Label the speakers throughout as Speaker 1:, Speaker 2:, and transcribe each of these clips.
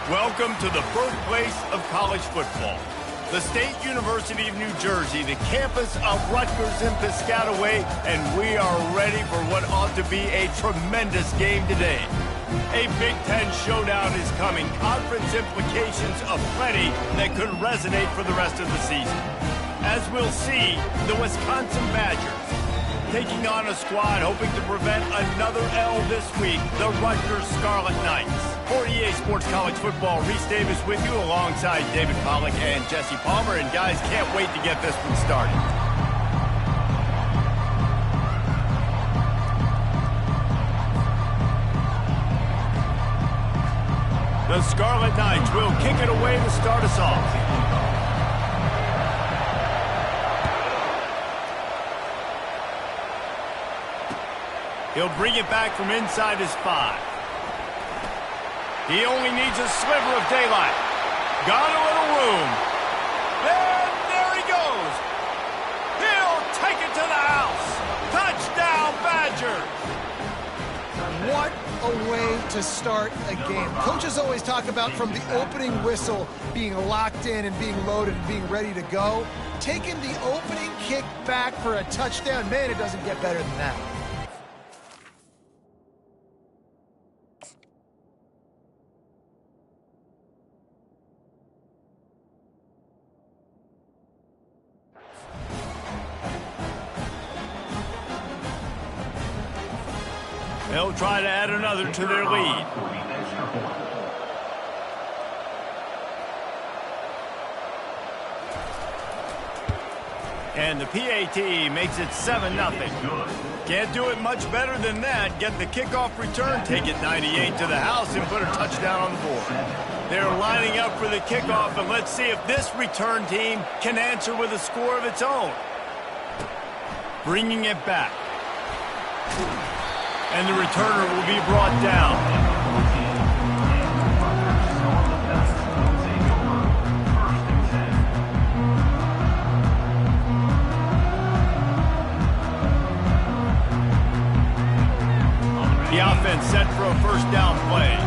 Speaker 1: Welcome to the birthplace of college football. The State University of New Jersey, the campus of Rutgers in Piscataway, and we are ready for what ought to be a tremendous game today. A Big Ten showdown is coming, conference implications aplenty that could resonate for the rest of the season. As we'll see, the Wisconsin Badgers taking on a squad hoping to prevent another L this week, the Rutgers Scarlet Knights. For EA Sports College Football, Reese Davis with you alongside David Pollack and Jesse Palmer. And guys, can't wait to get this one started. The Scarlet Knights will kick it away to start us off. He'll bring it back from inside his 5. He only needs a sliver of daylight. Got a little room. And there he goes. He'll take it to the house. Touchdown, Badgers.
Speaker 2: What a way to start a game. Coaches always talk about from the opening whistle being locked in and being loaded and being ready to go. Taking the opening kick back for a touchdown, man, it doesn't get better than that.
Speaker 1: They'll try to add another to their lead. And the PAT makes it 7-0. Can't do it much better than that. Get the kickoff return, take it 98 to the house, and put a touchdown on the board. They're lining up for the kickoff, and let's see if this return team can answer with a score of its own. Bringing it back. And the returner will be brought down. The offense set for a first down play.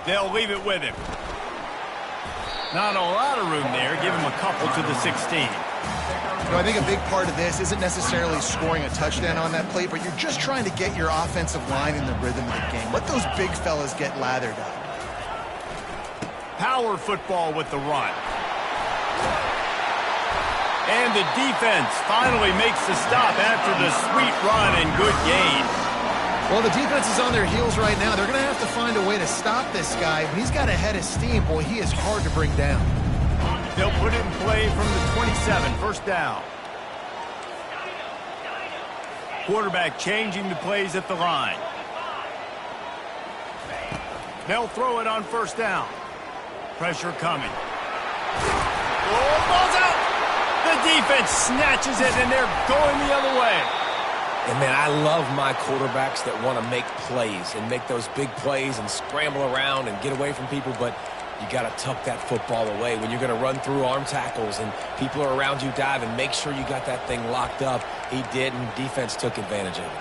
Speaker 1: They'll leave it with him. Not a lot of room there. Give him a couple to the 16.
Speaker 2: I think a big part of this isn't necessarily scoring a touchdown on that play, but you're just trying to get your offensive line in the rhythm of the game. Let those big fellas get lathered up.
Speaker 1: Power football with the run. And the defense finally makes the stop after the sweet run and good gain.
Speaker 2: Well, the defense is on their heels right now. They're going to have to find a way to stop this guy. When he's got a head of steam, boy, he is hard to bring down.
Speaker 1: They'll put it in play from the 27, first down. Quarterback changing the plays at the line. They'll throw it on first down. Pressure coming. Oh, ball's out! The defense snatches it, and they're going the other way.
Speaker 3: And, man, I love my quarterbacks that want to make plays and make those big plays and scramble around and get away from people, but you got to tuck that football away. When you're going to run through arm tackles and people are around you diving, make sure you got that thing locked up. He did, and defense took advantage of it.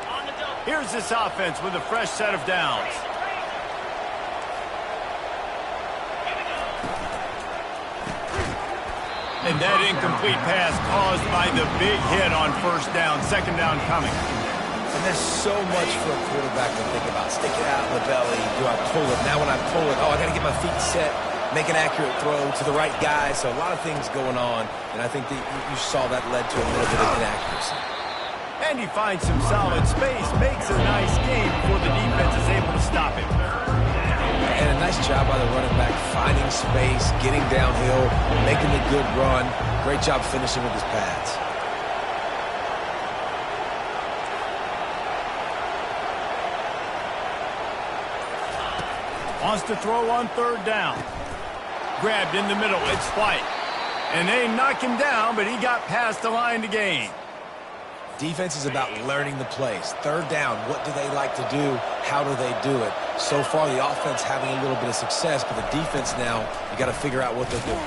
Speaker 1: Here's this offense with a fresh set of downs. And that incomplete pass caused by the big hit on first down. Second down coming.
Speaker 3: And there's so much for a quarterback to think about. Stick it out in the belly. Do I pull it? Now when I pull it, oh, I got to get my feet set, make an accurate throw to the right guy. So a lot of things going on, and I think that you saw that led to a little bit of inaccuracy.
Speaker 1: And he finds some solid space, makes a nice game before the defense is able to stop him.
Speaker 3: And a nice job by the running back, finding space, getting downhill, making the good run. Great job finishing with his pads.
Speaker 1: Wants to throw on third down. Grabbed in the middle, it's White. And they knock him down, but he got past the line to gain.
Speaker 3: Defense is about learning the plays. Third down, what do they like to do? How do they do it? So far, the offense having a little bit of success, but the defense now, you got to figure out what they're doing.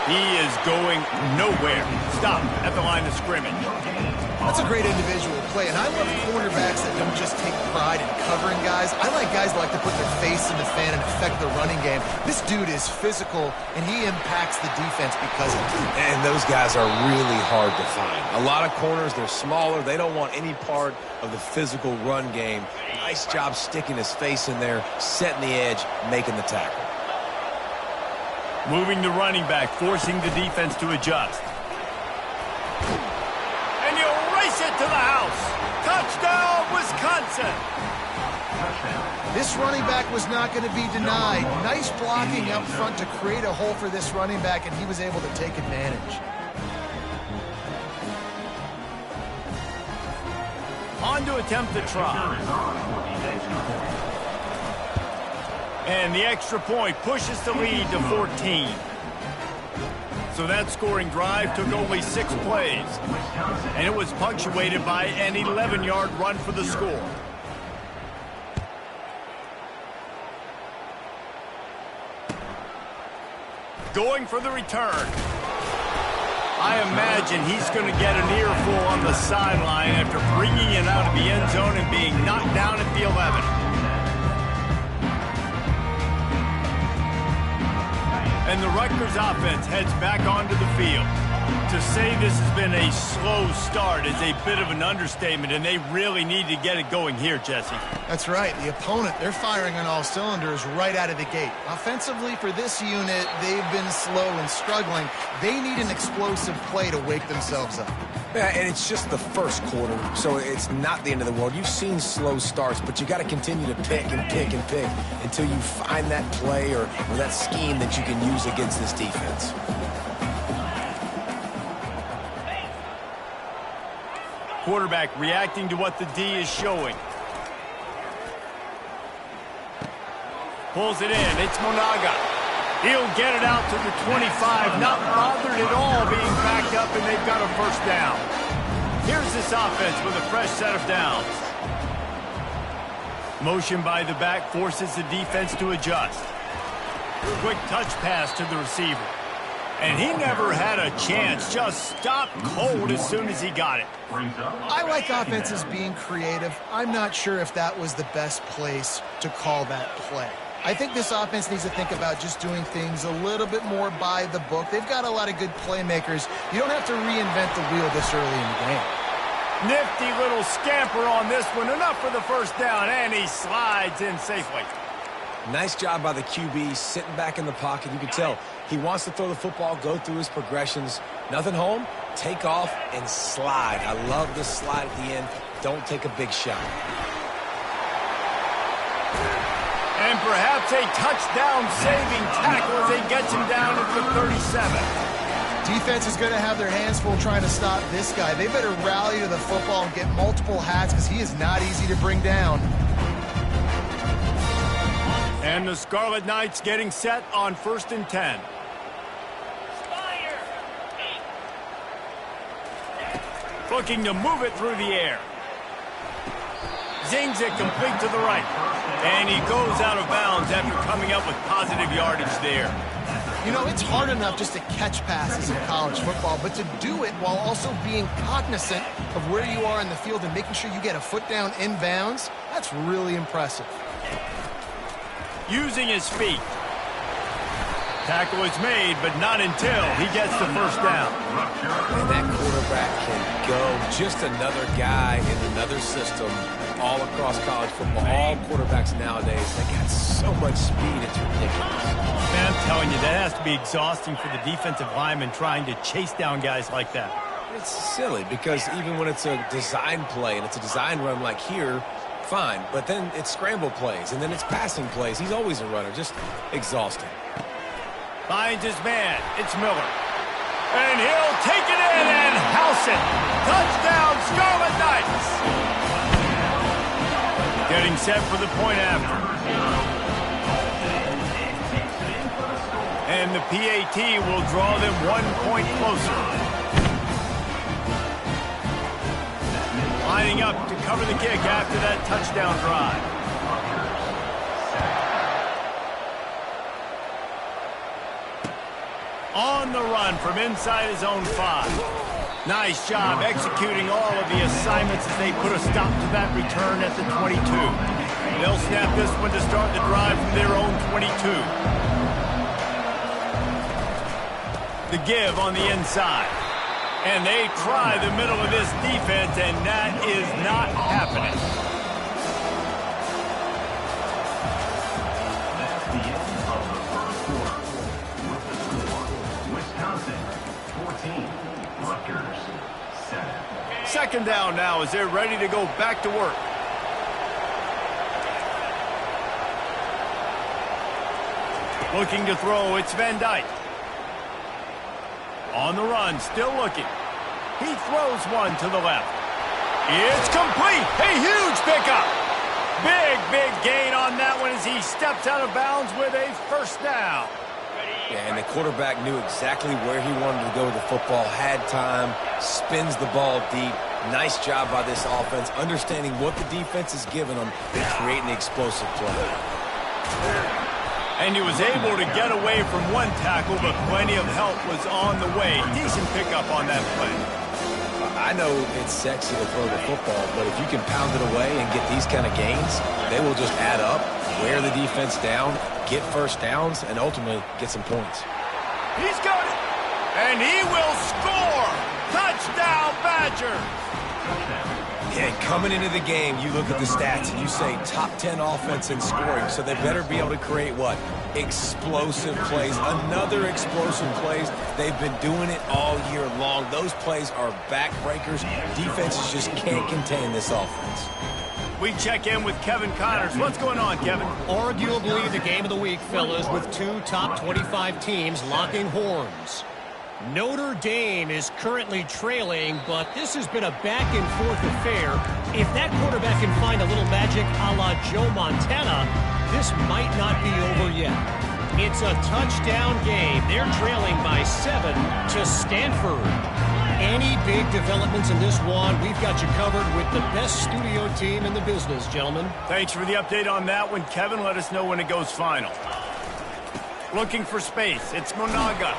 Speaker 1: He is going nowhere. Stop at the line of scrimmage.
Speaker 2: That's a great individual play, and I love cornerbacks that don't just take pride in covering guys. I like guys that like to put their face in the fan and affect the running game. This dude is physical, and he impacts the defense because of it.
Speaker 3: And those guys are really hard to find. A lot of corners, they're smaller. They don't want any part of the physical run game. Nice job sticking his face in there, setting the edge, making the tackle.
Speaker 1: Moving the running back, forcing the defense to adjust. And you race it to the house. Touchdown, Wisconsin.
Speaker 2: This running back was not going to be denied. Nice blocking up front to create a hole for this running back, and he was able to take advantage.
Speaker 1: On to attempt the try. And the extra point pushes the lead to 14. So that scoring drive took only 6 plays. And it was punctuated by an 11-yard run for the score. Going for the return. I imagine he's going to get an earful on the sideline after bringing it out of the end zone and being knocked down at the 11. And the Rutgers offense heads back onto the field. To say this has been a slow start is a bit of an understatement, and they really need to get it going here, Jesse.
Speaker 2: That's right. The opponent, they're firing on all cylinders right out of the gate. Offensively, for this unit, they've been slow and struggling. They need an explosive play to wake themselves up.
Speaker 3: Yeah, and it's just the first quarter, so it's not the end of the world. You've seen slow starts, but you got to continue to pick and pick and pick until you find that play or that scheme that you can use against this defense.
Speaker 1: Quarterback reacting to what the D is showing. Pulls it in. It's Monaga. He'll get it out to the 25. Not bothered at all being backed up, and they've got a first down. Here's this offense with a fresh set of downs. Motion by the back forces the defense to adjust. Quick touch pass to the receiver. And he never had a chance. Just stopped cold as soon as he got it.
Speaker 2: I like offenses being creative. I'm not sure if that was the best place to call that play. I think this offense needs to think about just doing things a little bit more by the book. They've got a lot of good playmakers. You don't have to reinvent the wheel this early in the game.
Speaker 1: Nifty little scamper on this one. Enough for the first down, and he slides in safely.
Speaker 3: Nice job by the QB, sitting back in the pocket. You can tell he wants to throw the football, go through his progressions. Nothing home, take off, and slide. I love the slide at the end. Don't take a big shot.
Speaker 1: And perhaps a touchdown-saving tackle as he gets him down at the 37.
Speaker 2: Defense is going to have their hands full trying to stop this guy. They better rally to the football and get multiple hats because he is not easy to bring down.
Speaker 1: And the Scarlet Knights getting set on 1st and 10. Looking to move it through the air. Zings it complete to the right. And he goes out of bounds after coming up with positive yardage there.
Speaker 2: You know, it's hard enough just to catch passes in college football, but to do it while also being cognizant of where you are in the field and making sure you get a foot down inbounds, that's really impressive.
Speaker 1: Using his feet. Tackle is made, but not until he gets the first down.
Speaker 3: And that quarterback can go. Just another guy in another system all across college football. All quarterbacks nowadays, they got so much speed, it's ridiculous.
Speaker 1: Man, I'm telling you, that has to be exhausting for the defensive lineman trying to chase down guys like that.
Speaker 3: It's silly because even when it's a design play and it's a design run like here, fine. But then it's scramble plays and then it's passing plays. He's always a runner, just exhausting.
Speaker 1: Finds his man. It's Miller. And he'll take it in and house it. Touchdown, Scarlet Knights. Getting set for the point after. And the PAT will draw them 1 point closer. Lining up to cover the kick after that touchdown drive. On the run from inside his own 5. Nice job executing all of the assignments as they put a stop to that return at the 22. They'll snap this one to start the drive from their own 22. The give on the inside. And they try the middle of this defense, and that is not happening.
Speaker 4: That's the end of the first quarter. With the score, Wisconsin 14, Rutgers 7.
Speaker 1: Second down now as they're ready to go back to work. Looking to throw, it's Van Dyke. On the run, still looking. He throws one to the left. It's complete. A huge pickup. Big gain on that one as he steps out of bounds with a first down.
Speaker 3: Yeah, and the quarterback knew exactly where he wanted to go with the football, had time, spins the ball deep. Nice job by this offense, understanding what the defense is giving them and creating the explosive play.
Speaker 1: And he was able to get away from one tackle, but plenty of help was on the way. Decent pickup on that play.
Speaker 3: I know it's sexy to throw the football, but if you can pound it away and get these kind of gains, they will just add up, wear the defense down, get first downs, and ultimately get some points.
Speaker 1: He's got it. And he will score. Touchdown, Badger.
Speaker 3: Yeah, coming into the game, you look at the stats and you say top 10 offense in scoring, so they better be able to create what? Explosive plays, another explosive plays. They've been doing it all year long. Those plays are backbreakers. Defenses just can't contain this offense.
Speaker 1: We check in with Kevin Connors. What's going on, Kevin?
Speaker 5: Arguably the game of the week, fellas, with two top 25 teams locking horns. Notre Dame is currently trailing, but this has been a back-and-forth affair. If that quarterback can find a little magic a la Joe Montana, this might not be over yet. It's a touchdown game. They're trailing by 7 to Stanford. Any big developments in this one, we've got you covered with the best studio team in the business, gentlemen.
Speaker 1: Thanks for the update on that one, Kevin. Let us know when it goes final. Looking for space. It's Monaga.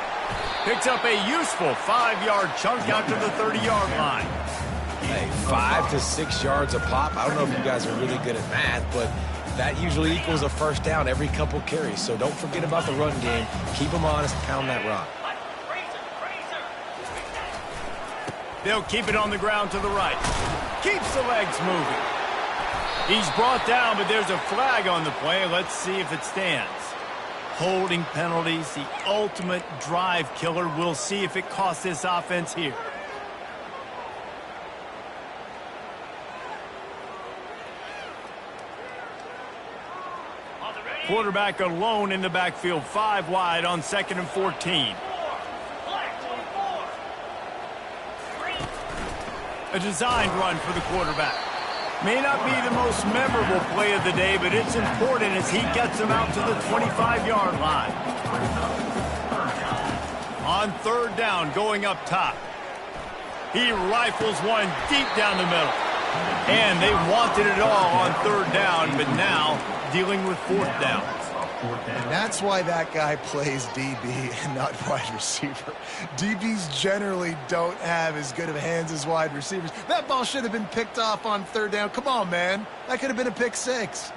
Speaker 1: Picks up a useful 5-yard chunk out to the 30-yard line.
Speaker 3: Hey, 5 to 6 yards a pop. I don't know if you guys are really good at math, but that usually equals a first down every couple carries. So don't forget about the run game. Keep them honest, pound that rock.
Speaker 1: They'll keep it on the ground to the right. Keeps the legs moving. He's brought down, but there's a flag on the play. Let's see if it stands. Holding penalties, the ultimate drive killer. We'll see if it costs this offense here. Quarterback alone in the backfield, 5 wide on 2nd and 14. A designed run for the quarterback. May not be the most memorable play of the day, but it's important as he gets them out to the 25-yard line. On 3rd down, going up top. He rifles one deep down the middle. And they wanted it all on 3rd down, but now dealing with 4th down.
Speaker 2: And that's why that guy plays DB and not wide receiver. DBs generally don't have as good of hands as wide receivers. That ball should have been picked off on 3rd down. Come on, man. That could have been a pick 6.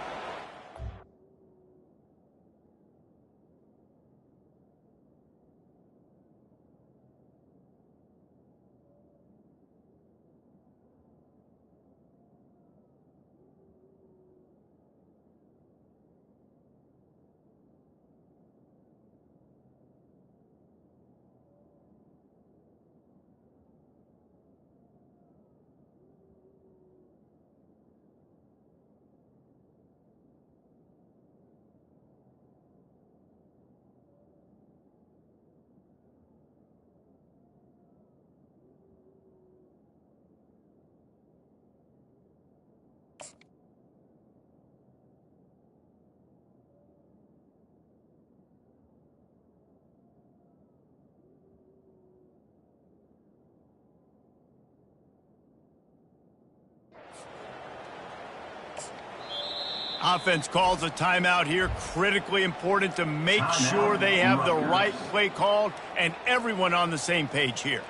Speaker 1: Offense calls a timeout here. Critically important to make sure they have the right play called and everyone on the same page here.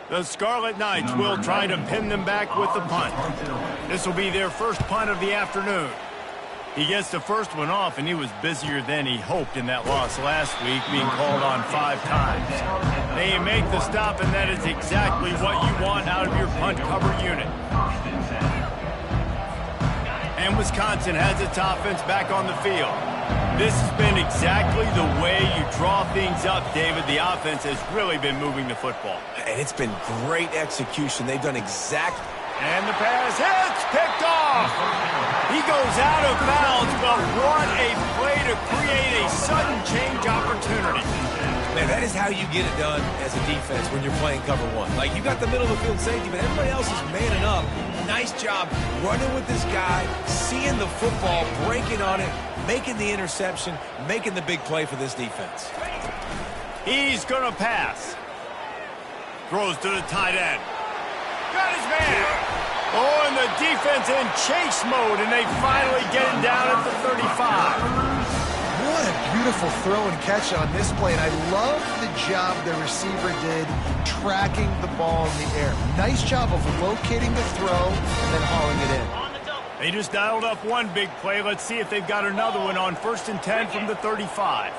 Speaker 1: The Scarlet Knights will try to pin them back with the punt. This will be their first punt of the afternoon. He gets the first one off, and he was busier than he hoped in that loss last week, being called on 5 times. They make the stop, and that is exactly what you want out of your punt cover unit. And Wisconsin has its offense back on the field. This has been exactly the way you draw things up, David. The offense has really been moving the football.
Speaker 3: And it's been great execution. They've done exactly.
Speaker 1: And the pass hits, picked off. He goes out of bounds, but what a play to create a sudden change opportunity.
Speaker 3: Man, that is how you get it done as a defense when you're playing cover 1. Like, you got the middle of the field safety, but everybody else is manning up. Nice job running with this guy, seeing the football, breaking on it, making the interception, making the big play for this defense.
Speaker 1: He's going to pass. Throws to the tight end. Got his man. Oh, and the defense in chase mode, and they finally get him down at the 35.
Speaker 2: What a beautiful throw and catch on this play, and I love the job the receiver did tracking the ball in the air. Nice job of locating the throw and then hauling it in.
Speaker 1: They just dialed up one big play. Let's see if they've got another one on 1st and 10 from the 35.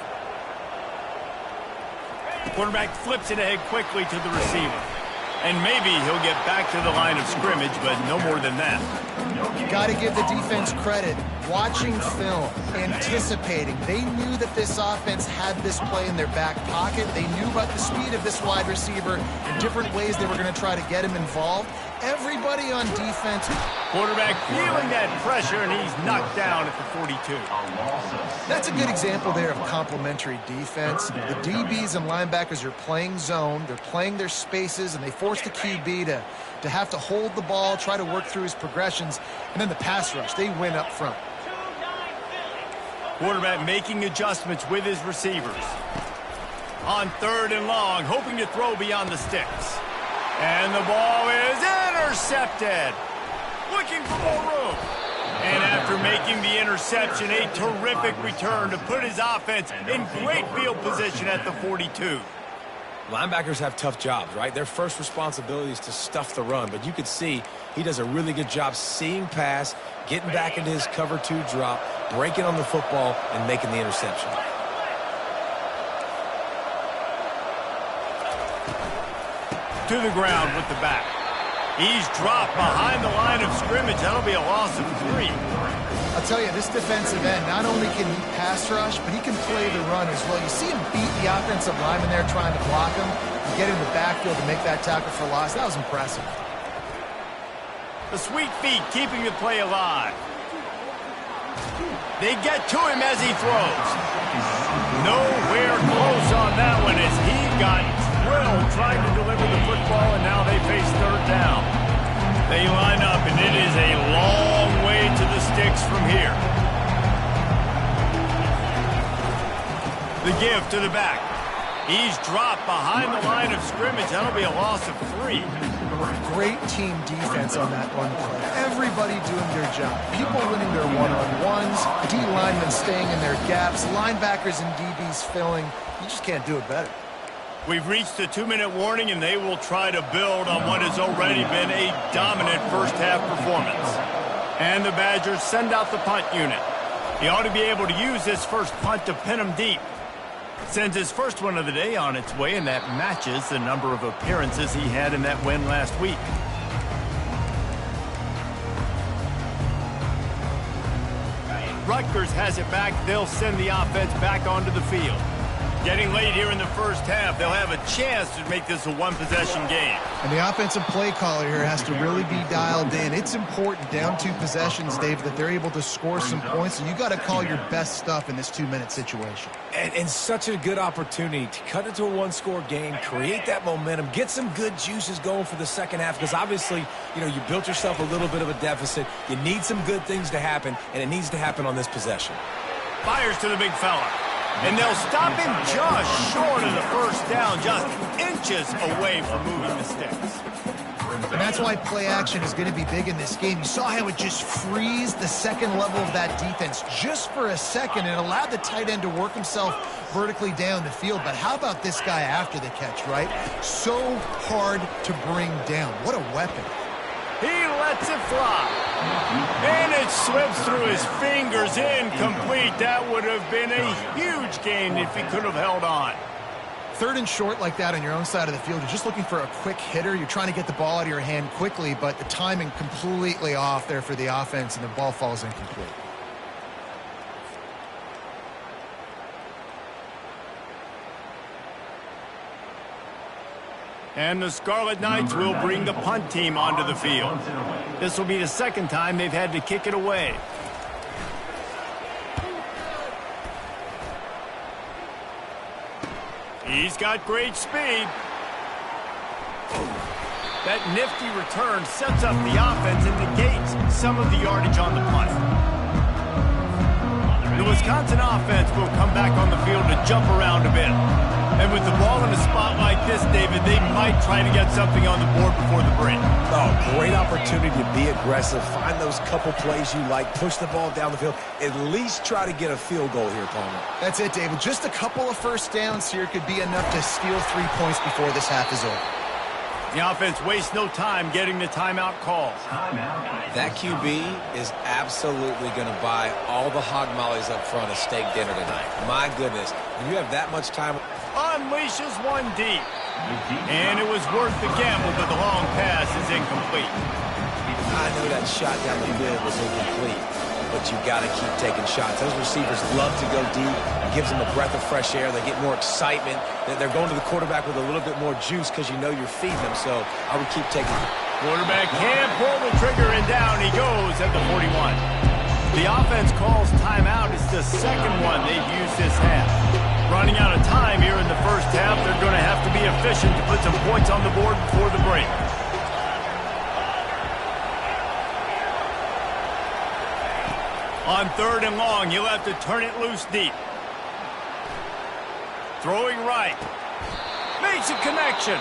Speaker 1: The quarterback flips it ahead quickly to the receiver. And maybe he'll get back to the line of scrimmage, but no more than that.
Speaker 2: Got to give the defense credit. Watching film, anticipating. They knew that this offense had this play in their back pocket. They knew about the speed of this wide receiver and different ways they were going to try to get him involved. Everybody on defense.
Speaker 1: Quarterback feeling that pressure, and he's knocked down at the 42.
Speaker 2: That's a good example there of complementary defense. The DBs and linebackers are playing zone. They're playing their spaces, and they force the QB to have to hold the ball, try to work through his progressions, and then the pass rush, they win up front.
Speaker 1: Quarterback making adjustments with his receivers. On 3rd and long, hoping to throw beyond the sticks. And the ball is intercepted. Looking for more room. And after making the interception, a terrific return to put his offense in great field position at the 42.
Speaker 3: Linebackers have tough jobs, right? Their first responsibility is to stuff the run, but you could see he does a really good job seeing pass, getting back into his cover 2 drop, breaking on the football, and making the interception.
Speaker 1: To the ground with the back. He's dropped behind the line of scrimmage. That'll be a loss of 3.
Speaker 2: I'll tell you, this defensive end, not only can he pass rush, but he can play the run as well. You see him beat the offensive lineman there trying to block him and get in the backfield to make that tackle for loss. That was impressive.
Speaker 1: The sweet feet keeping the play alive. They get to him as he throws. Nowhere close on that one as he got drilled trying to deliver the football, and now they face 3rd down. They line up, and it is a long way to the sticks from here. The give to the back. He's dropped behind the line of scrimmage. That'll be a loss of 3.
Speaker 2: Great team defense on that one play. Everybody doing their job. People winning their one-on-ones, D linemen staying in their gaps, linebackers and DBs filling. You just can't do it better.
Speaker 1: We've reached the 2-minute warning, and they will try to build on what has already been a dominant first-half performance. And the Badgers send out the punt unit. He ought to be able to use this first punt to pin him deep. Sends his first one of the day on its way, and that matches the number of appearances he had in that win last week. Rutgers has it back. They'll send the offense back onto the field. Getting late here in the first half, they'll have a chance to make this a one-possession game.
Speaker 2: And the offensive play caller here has to really be dialed in. It's important down 2 possessions, Dave, that they're able to score some points, and you got to call your best stuff in this 2-minute situation.
Speaker 3: And such a good opportunity to cut into a 1-score game, create that momentum, get some good juices going for the second half, because obviously, you know, you built yourself a little bit of a deficit. You need some good things to happen, and it needs to happen on this possession.
Speaker 1: Fires to the big fella. And they'll stop him just short of the first down, just inches away from moving the sticks.
Speaker 2: And that's why play action is going to be big in this game. You saw how it just frees the second level of that defense just for a second and allowed the tight end to work himself vertically down the field. But how about this guy after the catch, right? So hard to bring down. What a weapon.
Speaker 1: He lets it fly. And it slips through his fingers, incomplete. That would have been a huge gain if he could have held on.
Speaker 2: 3rd and short like that on your own side of the field, you're just looking for a quick hitter. You're trying to get the ball out of your hand quickly, but the timing completely off there for the offense, and the ball falls incomplete.
Speaker 1: And the Scarlet Knights will bring the punt team onto the field. This will be the second time they've had to kick it away. He's got great speed. That nifty return sets up the offense and negates some of the yardage on the punt. The Wisconsin offense will come back on the field to jump around a bit. And with the ball in a spot like this, David, they might try to get something on the board before the break.
Speaker 3: Oh, great opportunity to be aggressive. Find those couple plays you like. Push the ball down the field. At least try to get a field goal here, Palmer.
Speaker 2: That's it, David. Just a couple of first downs here could be enough to steal 3 points before this half is over.
Speaker 1: The offense wastes no time getting the timeout call.
Speaker 3: That QB is absolutely going to buy all the hog mollies up front of steak dinner tonight. My goodness. When you have that much time...
Speaker 1: Unleashes one deep. And it was worth the gamble, but the long pass is incomplete.
Speaker 3: I know that shot down the field was incomplete, but you got to keep taking shots. Those receivers love to go deep. It gives them a breath of fresh air. They get more excitement. They're going to the quarterback with a little bit more juice because you know you're feeding them, so I would keep taking it.
Speaker 1: Quarterback can't pull the trigger, and down he goes at the 41. The offense calls timeout. It's the second one they've used this half. Running out of time here in the first half, they're going to have to be efficient to put some points on the board before the break. On 3rd and long, he'll have to turn it loose deep. Throwing right. Makes a connection.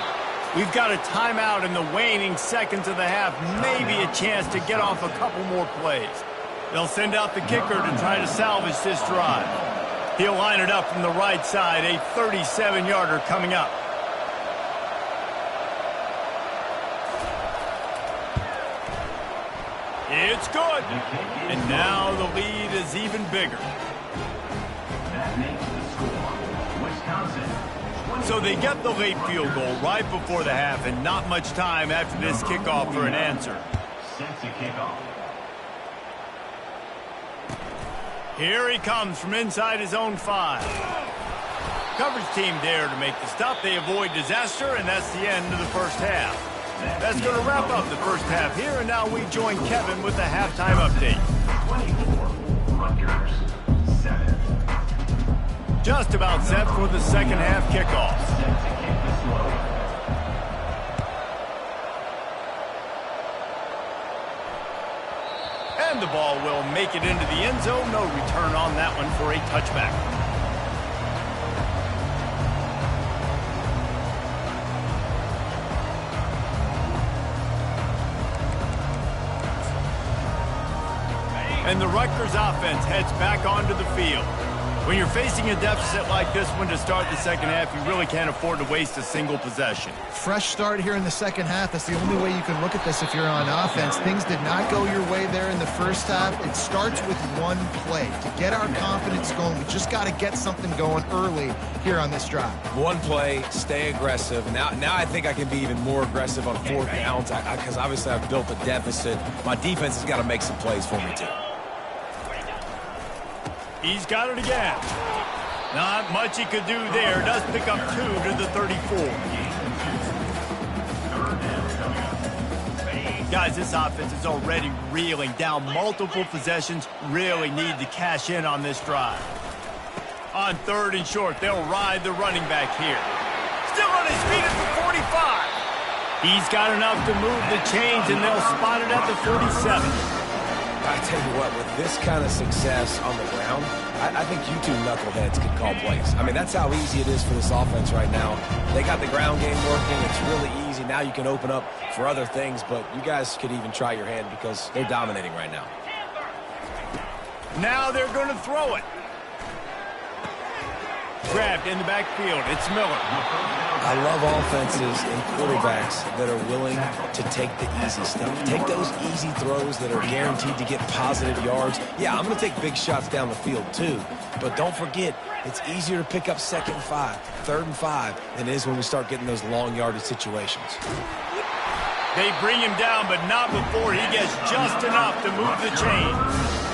Speaker 1: We've got a timeout in the waning seconds of the half. Maybe a chance to get off a couple more plays. They'll send out the kicker to try to salvage this drive. He'll line it up from the right side, a 37-yarder coming up. It's good. And now the lead is even bigger.
Speaker 4: That makes the score. Wisconsin.
Speaker 1: So they get the late field goal right before the half, and not much time after this kickoff for an answer.
Speaker 4: Sets a kickoff.
Speaker 1: Here he comes from inside his own 5. Coverage team there to make the stop. They avoid disaster, and that's the end of the first half. That's going to wrap up the first half here, and now we join Kevin with the halftime update.
Speaker 4: 24, Rutgers, 7.
Speaker 1: Just about set for the second half kickoff.
Speaker 4: Set to kick this load.
Speaker 1: And the ball will make it into the end zone. No return on that one for a touchback. And the Rutgers offense heads back onto the field. When you're facing a deficit like this one to start the second half, you really can't afford to waste a single possession.
Speaker 2: Fresh start here in the second half. That's the only way you can look at this if you're on offense. Things did not go your way there in the first half. It starts with one play. To get our confidence going, we just got to get something going early here on this drive.
Speaker 3: One play, stay aggressive. Now I think I can be even more aggressive on 4th downs because obviously I've built a deficit. My defense has got to make some plays for me too.
Speaker 1: He's got it again. Not much he could do there. Does pick up 2 to the 34. Guys, this offense is already reeling down multiple possessions. Really need to cash in on this drive. On 3rd and short, they'll ride the running back here. Still on his feet at the 45. He's got enough to move the chains, and they'll spot it at the 47.
Speaker 3: tell you what, with this kind of success on the ground, I think you two knuckleheads could call plays. I mean, that's how easy it is for this offense right now. They got the ground game working. It's really easy. Now you can open up for other things, but you guys could even try your hand because they're dominating right now.
Speaker 1: Now they're going to throw it. Grabbed in the backfield. It's Miller.
Speaker 3: I love offenses and quarterbacks that are willing to take the easy stuff. Take those easy throws that are guaranteed to get positive yards. Yeah, I'm going to take big shots down the field too. But don't forget, it's easier to pick up 2nd and 5, 3rd and 5 than it is when we start getting those long yardage situations.
Speaker 1: They bring him down, but not before he gets just enough to move the chains.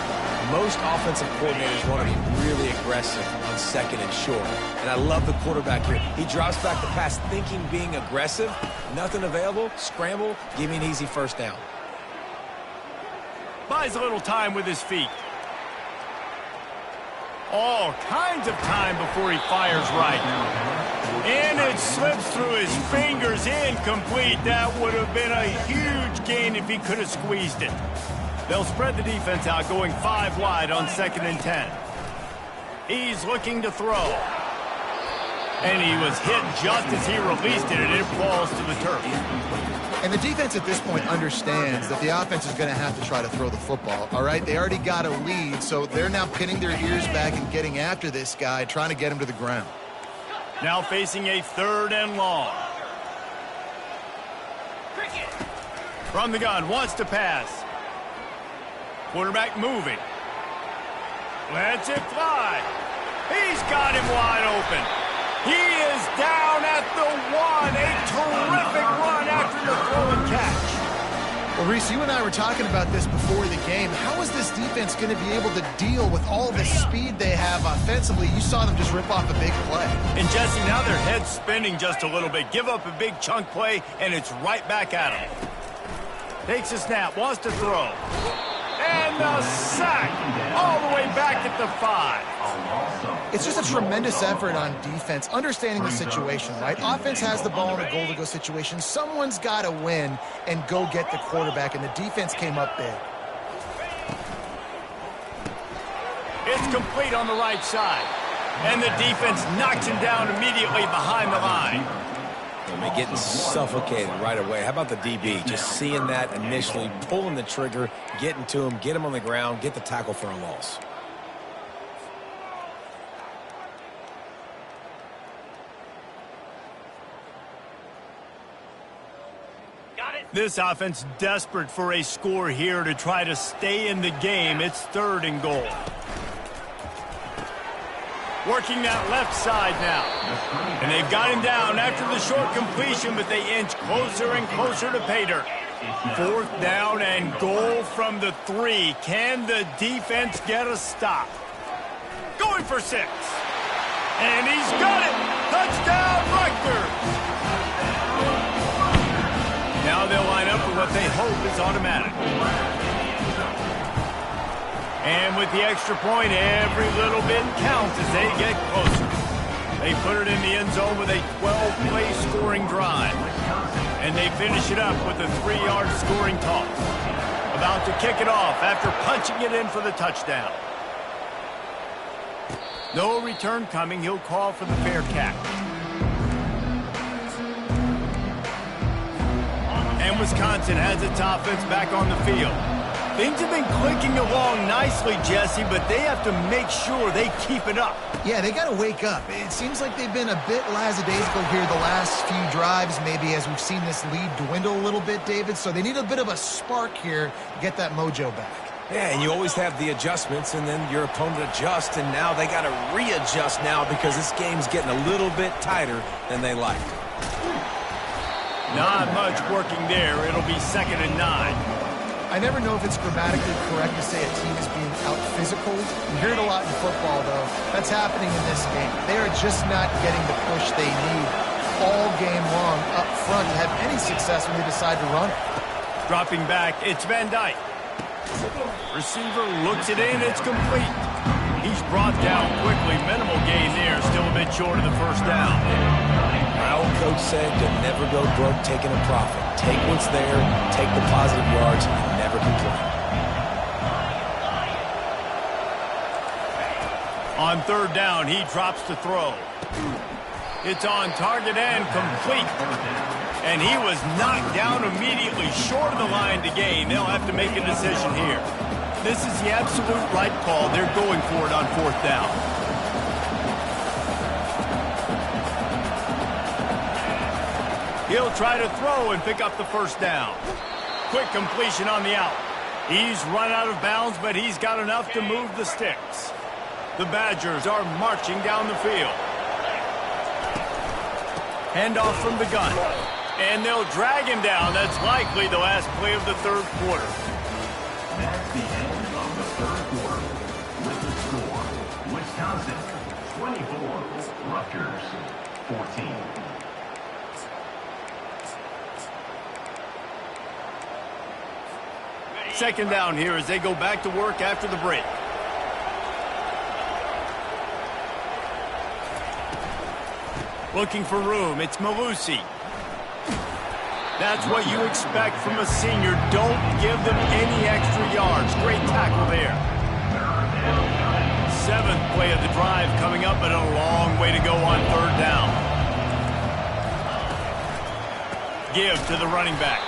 Speaker 3: Most offensive coordinators want to be really aggressive on 2nd and short. And I love the quarterback here. He drops back the pass thinking being aggressive. Nothing available. Scramble. Give me an easy 1st down.
Speaker 1: Buys a little time with his feet. All kinds of time before he fires right. And it slips through his fingers. Incomplete. That would have been a huge gain if he could have squeezed it. They'll spread the defense out, going 5 wide on 2nd and 10. He's looking to throw. And he was hit just as he released it, and it falls to the turf.
Speaker 2: And the defense at this point understands that the offense is going to have to try to throw the football, all right? They already got a lead, so they're now pinning their ears back and getting after this guy, trying to get him to the ground.
Speaker 1: Now facing a 3rd and long. From the gun, wants to pass. Quarterback moving. Lets it fly. He's got him wide open. He is down at the 1. A terrific run after the throw and catch.
Speaker 2: Well, Reese, you and I were talking about this before the game. How is this defense going to be able to deal with all the speed they have offensively? You saw them just rip off a big play.
Speaker 1: And, Jesse, now their head's spinning just a little bit. Give up a big chunk play, and it's right back at him. Takes a snap, wants to throw. And the sack all the way back at the 5.
Speaker 2: It's just a tremendous effort on defense, understanding the situation, right? Offense has the ball in a goal-to-go situation. Someone's got to win and go get the quarterback, and the defense came up big.
Speaker 1: It's complete on the right side. And the defense knocks him down immediately behind the line.
Speaker 3: I mean, getting suffocated right away. How about the DB? Just seeing that initially, pulling the trigger, getting to him, get him on the ground, get the tackle for a loss.
Speaker 1: This offense desperate for a score here to try to stay in the game. It's 3rd and goal. Working that left side now. And they've got him down after the short completion, but they inch closer and closer to pay dirt. 4th down and goal from the 3. Can the defense get a stop? Going for 6. And he's got it. Touchdown, Rutgers. Now they'll line up for what they hope is automatic. And with the extra point, every little bit counts as they get closer. They put it in the end zone with a 12-play scoring drive. And they finish it up with a 3-yard scoring toss. About to kick it off after punching it in for the touchdown. No return coming. He'll call for the fair catch. And Wisconsin has its offense back on the field. Things have been clicking along nicely, Jesse, but they have to make sure they keep it up.
Speaker 2: Yeah, they got to wake up. It seems like they've been a bit lackadaisical here the last few drives, maybe as we've seen this lead dwindle a little bit, David. So they need a bit of a spark here to get that mojo back.
Speaker 3: Yeah, and you always have the adjustments, and then your opponent adjusts, and now they got to readjust now because this game's getting a little bit tighter than they like.
Speaker 1: Not much working there. It'll be 2nd and 9.
Speaker 2: I never know if it's grammatically correct to say a team is being out-physical. You hear it a lot in football, though. That's happening in this game. They are just not getting the push they need all game long up front to have any success when they decide to run it.
Speaker 1: Dropping back, it's Van Dyke. Receiver looks it in, it's complete. He's brought down quickly. Minimal gain there, still a bit short of the 1st down.
Speaker 3: My old coach said to never go broke taking a profit. Take what's there, take the positive yards, and never complain.
Speaker 1: On third down, he drops to throw. It's on target and complete. And he was knocked down immediately short of the line to gain. They'll have to make a decision here. This is the absolute right call. They're going for it on fourth down. He'll try to throw and pick up the first down. Quick completion on the out. He's run out of bounds, but he's got enough to move the sticks. The Badgers are marching down the field. Handoff from the gun. And they'll drag him down. That's likely the last play of the third quarter.
Speaker 4: That's the end of the third quarter. With the score, Wisconsin 24, Rutgers 14.
Speaker 1: Second down here as they go back to work after the break. Looking for room. It's Malusi. That's what you expect from a senior. Don't give them any extra yards. Great tackle there. Seventh play of the drive coming up, but a long way to go on third down. Give to the running back.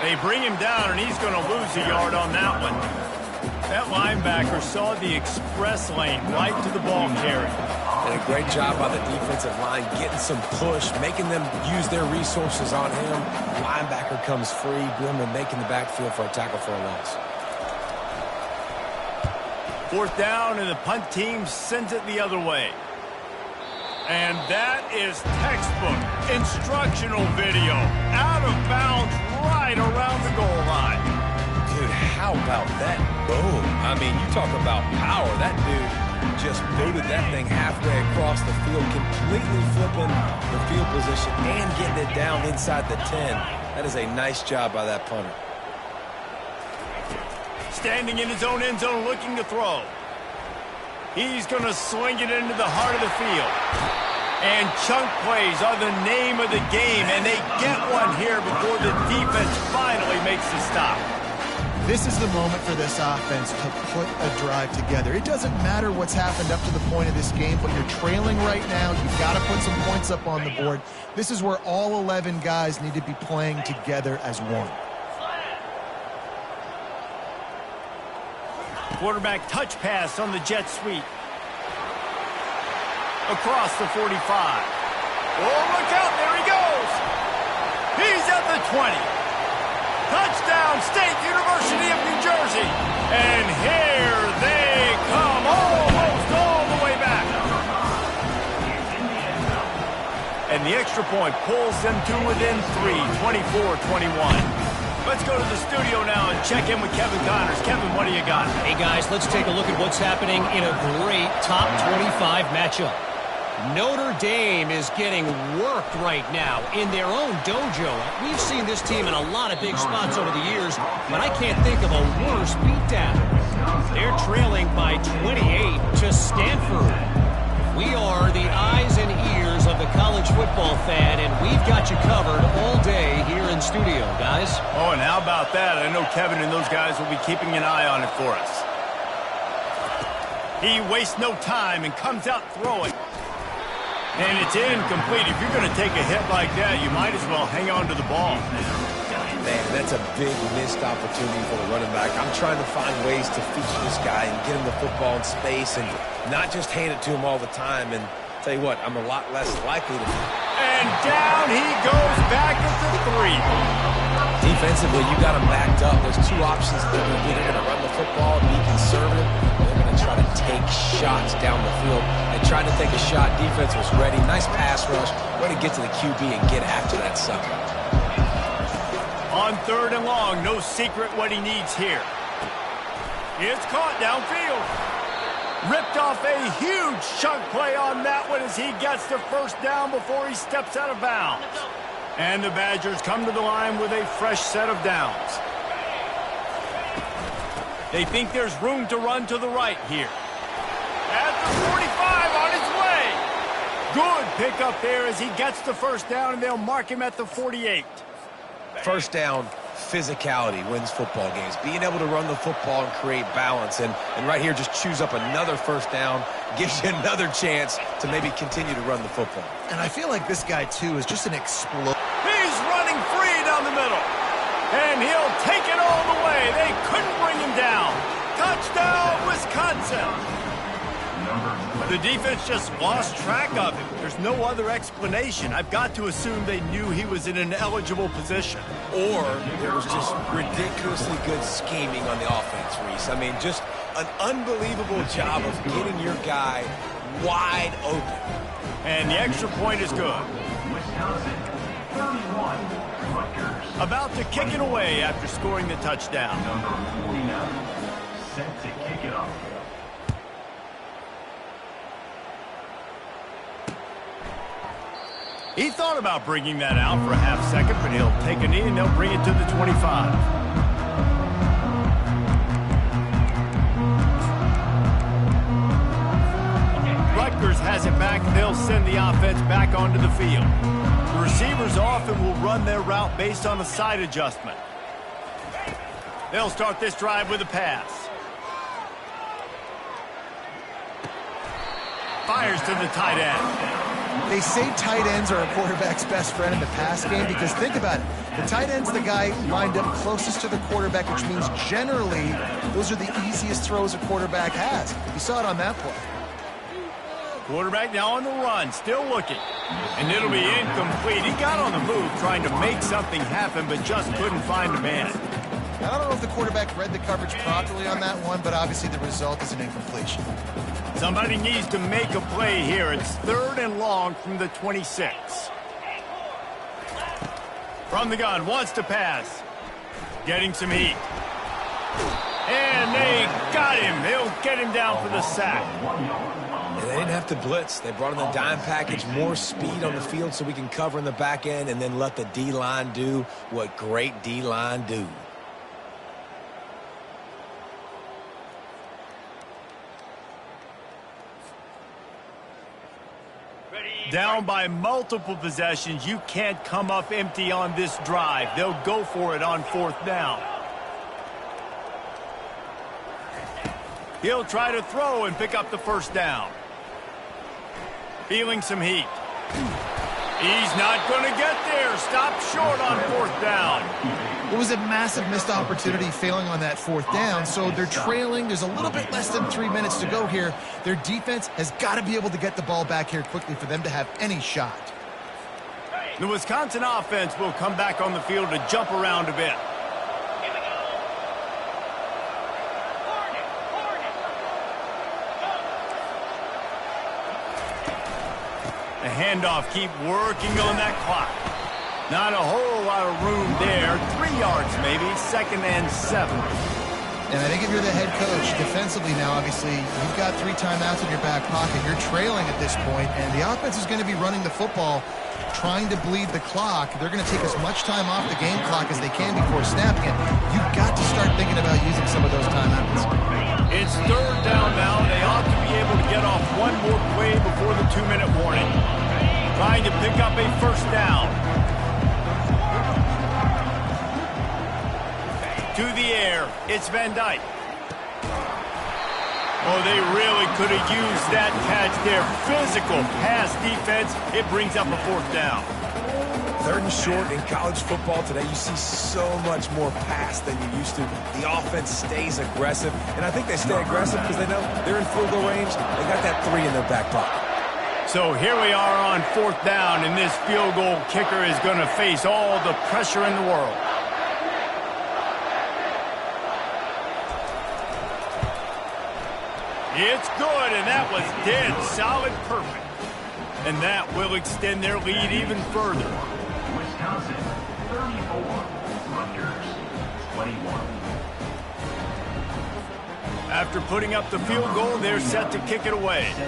Speaker 1: They bring him down, and he's going to lose a yard on that one. That linebacker saw the express lane right to the ball carrier.
Speaker 3: And a great job by the defensive line getting some push, making them use their resources on him. Linebacker comes free, boom, and making the backfield for a tackle for a loss.
Speaker 1: Fourth down, and the punt team sends it the other way. And that is textbook instructional video. Out of bounds right around the goal line.
Speaker 3: Dude, how about that boom? I mean, you talk about power. That dude just booted that thing halfway across the field, completely flipping the field position and getting it down inside the 10. That is a nice job by that punter.
Speaker 1: Standing in his own end zone looking to throw. He's going to swing it into the heart of the field. And chunk plays are the name of the game, and they get one here before the defense finally makes the stop.
Speaker 2: This is the moment for this offense to put a drive together. It doesn't matter what's happened up to the point of this game, but you're trailing right now. You've got to put some points up on the board. This is where all 11 guys need to be playing together as one.
Speaker 1: Quarterback touch pass on the jet sweep. Across the 45. Oh, look out, there he goes. He's at the 20. Touchdown, State University of New Jersey. And here they come, almost all the way back. And the extra point pulls them to within 3, 24-21. Let's go to the studio now and check in with Kevin Connors. Kevin, what do you got?
Speaker 5: Hey, guys, let's take a look at what's happening in a great top 25 matchup. Notre Dame is getting worked right now in their own dojo. We've seen this team in a lot of big spots over the years, but I can't think of a worse beatdown. They're trailing by 28 to Stanford. We are the eyes and ears of the college football fan, and we've got you covered all day here in studio, guys.
Speaker 1: Oh, and how about that? I know Kevin and those guys will be keeping an eye on it for us. He wastes no time and comes out throwing. And it's incomplete. If you're going to take a hit like that, you might as well hang on to the ball.
Speaker 3: Man, that's a big missed opportunity for the running back. I'm trying to find ways to feature this guy and get him the football in space and not just hand it to him all the time. And tell you what, I'm a lot less likely to.
Speaker 1: And down he goes back at the 3.
Speaker 3: Defensively, you got him backed up. There's two options that they're going to do. They're going to run the football and be conservative. They're going to try to take shots down the field. They tried to take a shot. Defense was ready. Nice pass rush. Way to get to the QB and get after that sucker.
Speaker 1: On third and long, no secret what he needs here. It's caught downfield. Ripped off a huge chunk play on that one as he gets the first down before he steps out of bounds. And the Badgers come to the line with a fresh set of downs. They think there's room to run to the right here. At the 45 on his way. Good pickup there as he gets the first down, and they'll mark him at the 48.
Speaker 3: First down, physicality wins football games. Being able to run the football and create balance. And right here, just choose up another first down, gives you another chance to maybe continue to run the football.
Speaker 2: And I feel like this guy, too, is just an explosion.
Speaker 1: He's running free down the middle. And he'll take it all the way. They couldn't bring him down. Touchdown, Wisconsin. The defense just lost track of him. There's no other explanation. I've got to assume they knew he was in an eligible position.
Speaker 3: Or there was just ridiculously good scheming on the offense, Reese. I mean, just an unbelievable job of getting your guy wide open.
Speaker 1: And the extra point is good.
Speaker 4: Wisconsin, 31, Rutgers.
Speaker 1: About to kick it away after scoring the touchdown.
Speaker 4: Number 49, set to kick it off.
Speaker 1: He thought about bringing that out for a half second, but he'll take a knee and they'll bring it to the 25. Rutgers has it back. They'll send the offense back onto the field. The receivers often will run their route based on a side adjustment. They'll start this drive with a pass. Fires to the tight end.
Speaker 2: They say tight ends are a quarterback's best friend in the pass game because think about it. The tight end's the guy lined up closest to the quarterback, which means generally those are the easiest throws a quarterback has. You saw it on that play.
Speaker 1: Quarterback now on the run, still looking. And it'll be incomplete. He got on the move trying to make something happen, but just couldn't find a man.
Speaker 2: I don't know if the quarterback read the coverage properly on that one, but obviously the result is an incompletion.
Speaker 1: Somebody needs to make a play here. It's 3rd and long from the 26. From the gun, wants to pass. Getting some heat. And they got him. They'll get him down for the sack.
Speaker 3: And they didn't have to blitz. They brought in the dime package, more speed on the field so we can cover in the back end and then let the D-line do what great D-line do.
Speaker 1: Down by multiple possessions. You can't come up empty on this drive. They'll go for it on 4th down. He'll try to throw and pick up the first down. Feeling some heat. He's not going to get there. Stop short on 4th down.
Speaker 2: It was a massive missed opportunity failing on that 4th down, so they're trailing. There's a little bit less than 3 minutes to go here. Their defense has got to be able to get the ball back here quickly for them to have any shot.
Speaker 1: The Wisconsin offense will come back on the field to jump around a bit. The handoff, keep working on that clock. Not a whole lot of room there. 3 yards maybe, 2nd and 7.
Speaker 2: And I think if you're the head coach, defensively now, obviously, you've got 3 timeouts in your back pocket. You're trailing at this point, and the offense is going to be running the football, trying to bleed the clock. They're going to take as much time off the game clock as they can before snapping it. You've got to start thinking about using some of those timeouts.
Speaker 1: It's 3rd down now. They ought to be able to get off one more play before the 2-minute warning. Trying to pick up a first down. To the air, it's Van Dyke. Oh, they really could have used that catch there. Physical pass defense. It brings up a 4th down.
Speaker 3: 3rd and short in college football today, you see so much more pass than you used to. The offense stays aggressive, and I think they stay aggressive because they know they're in field goal range. They got that 3 in their back pocket.
Speaker 1: So here we are on 4th down, and this field goal kicker is going to face all the pressure in the world. It's good, and that was dead solid perfect. And that will extend their lead even further.
Speaker 4: Wisconsin, 34, Rutgers, 21.
Speaker 1: After putting up the field goal, they're set to kick it away.